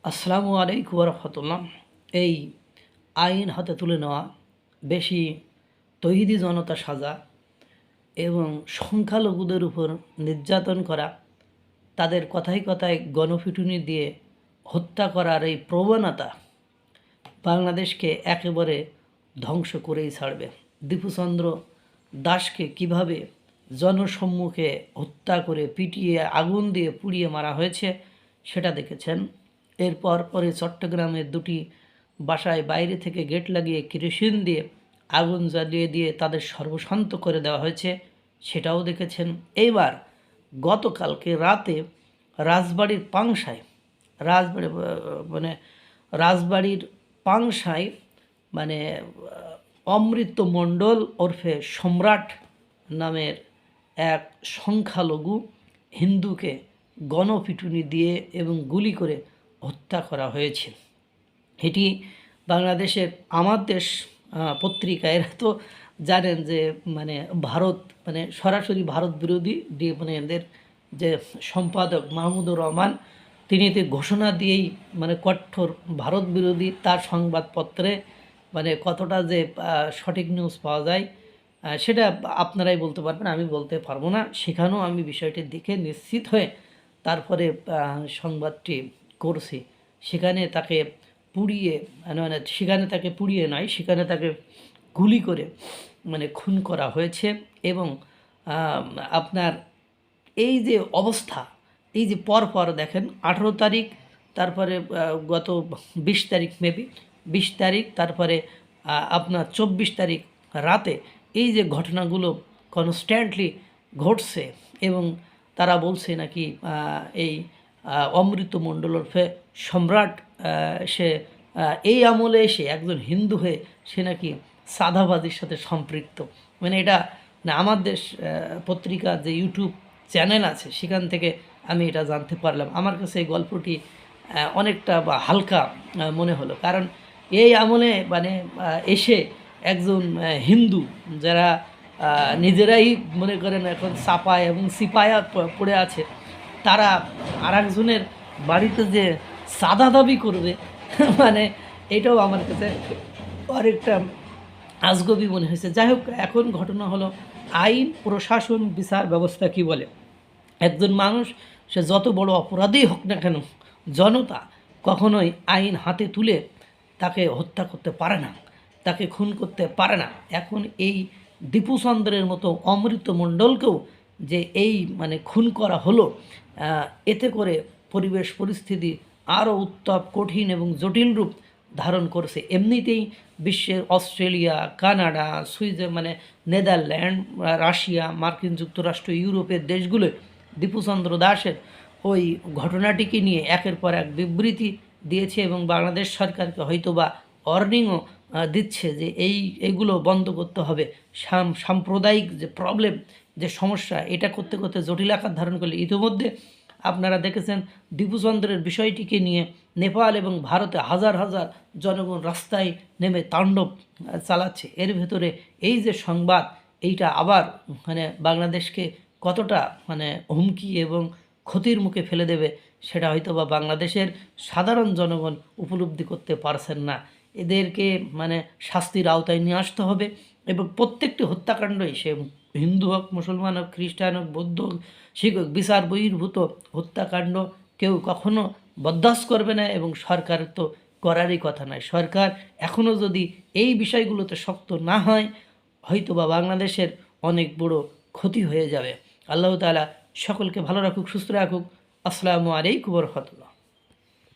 আসসালামু আলাইকুম রহমতুল্লাহ। এই আইন হাতে তুলে নেওয়া, বেশি তৌহিদি জনতা সাজা এবং সংখ্যালঘুদের উপর নির্যাতন করা, তাদের কথায় কথায় গণপিটুনি দিয়ে হত্যা করার এই প্রবণতা বাংলাদেশকে একেবারে ধ্বংস করেই ছাড়বে। দীপুচন্দ্র দাসকে কিভাবে জনসম্মুখে হত্যা করে পিটিয়ে আগুন দিয়ে পুড়িয়ে মারা হয়েছে সেটা দেখেছেন। এরপর পরে চট্টগ্রামের দুটি বাসায় বাইরে থেকে গেট লাগিয়ে কেরোসিন দিয়ে আগুন জ্বালিয়ে দিয়ে তাদের সর্বশান্ত করে দেওয়া হয়েছে, সেটাও দেখেছেন। এইবার গতকালকে রাতে রাজবাড়ির পাংশায় রাজবাড়ির পাংশায় মানে অমৃত মণ্ডল ওরফে সম্রাট নামের এক সংখ্যালঘু হিন্দুকে গণপিটুনি দিয়ে এবং গুলি করে হত্যা করা হয়েছে। এটি বাংলাদেশের আমার দেশ পত্রিকা, এরা তো জানেন যে ভারত সরাসরি ভারত বিরোধী এদের যে সম্পাদক মাহমুদুর রহমান, তিনি এতে ঘোষণা দিয়েই কঠোর ভারত বিরোধী। তার সংবাদপত্রে কতটা যে সঠিক নিউজ পাওয়া যায় সেটা আপনারাই বলতে পারবেন, আমি বলতে পারবো না। সেখানেও আমি বিষয়টি দেখে নিশ্চিত হয়ে তারপরে সংবাদটি করছি। সেখানে তাকে পুড়িয়ে সেখানে তাকে গুলি করে খুন করা হয়েছে। এবং আপনার এই যে অবস্থা, এই যে পরপর দেখেন 18 তারিখ, তারপরে গত 20 তারিখ, মেবি 20 তারিখ, তারপরে আপনার 24 তারিখ রাতে এই যে ঘটনাগুলো কনস্ট্যান্টলি ঘটছে। এবং তারা বলছে নাকি এই অমৃত মণ্ডল ওরফে সম্রাট সে এই আমলে এসে একজন হিন্দু হয়ে সে নাকি সাদাবাজির সাথে সম্পৃক্ত। এটা আমার দেশ পত্রিকা যে ইউটিউব চ্যানেল আছে সেখান থেকে আমি এটা জানতে পারলাম। আমার কাছে এই গল্পটি অনেকটা হালকা মনে হলো, কারণ এই আমলে এসে একজন হিন্দু যারা নিজেরাই মনে করেন এখন চাপায় এবং সিপায়া পড়ে আছে, তারা আর একজনের বাড়িতে যে চাঁদা দাবি করবে এটাও আমার কাছে আরেকটা আজগবি মনে হয়েছে। যাই হোক, এখন ঘটনা হলো আইন, প্রশাসন, বিচার ব্যবস্থা কি বলে। একজন মানুষ সে যত বড় অপরাধী হোক না কেন, জনতা কখনোই আইন হাতে তুলে তাকে হত্যা করতে পারে না, তাকে খুন করতে পারে না। এখন এই দীপুচন্দ্রের মতো অমৃত মণ্ডলকেও যে এই খুন করা হলো, এতে করে পরিবেশ পরিস্থিতি আরও উত্তাপ, কঠিন এবং জটিল রূপ ধারণ করছে। এমনিতেই বিশ্বের অস্ট্রেলিয়া, কানাডা, নেদারল্যান্ড, রাশিয়া, মার্কিন যুক্তরাষ্ট্র, ইউরোপের দেশগুলোয় দীপুচন্দ্র দাসের ওই ঘটনাটিকে নিয়ে একের পর এক বিবৃতি দিয়েছে এবং বাংলাদেশ সরকারকে হয়তোবা ওয়ার্নিংও দিচ্ছে যে এইগুলো বন্ধ করতে হবে। সাম্প্রদায়িক যে প্রবলেম, যে সমস্যা, এটা করতে করতে জটিল আকার ধারণ করলে ইতিমধ্যে আপনারা দেখেছেন দীপুচন্দ্রের বিষয়টিকে নিয়ে নেপাল এবং ভারতে হাজার হাজার জনগণ রাস্তায় নেমে তাণ্ডব চালাচ্ছে। এর ভেতরে এই যে সংবাদ, এইটা আবার বাংলাদেশকে কতটা হুমকি এবং ক্ষতির মুখে ফেলে দেবে সেটা হয়তো বা বাংলাদেশের সাধারণ জনগণ উপলব্ধি করতে পারছেন না। এদেরকে শাস্তির আওতায় নিয়ে আসতে হবে এবং প্রত্যেকটি হত্যাকাণ্ডই, সে হিন্দু হোক, মুসলমান হোক, খ্রিস্টান হোক, বৌদ্ধ হোক, শিখ হোক, বিচার বহির্ভূত হত্যাকাণ্ড কেউ কখনো বরদাস্ত করবে না এবং সরকারের তো করারই কথা নয়। সরকার এখনও যদি এই বিষয়গুলোতে শক্ত না হয়, হয়তো বা বাংলাদেশের অনেক বড় ক্ষতি হয়ে যাবে। আল্লাহ তাআলা সকলকে ভালো রাখুক, সুস্থ রাখুক। আসসালামু আলাইকুম ওয়া রাহমাতুল্লাহ।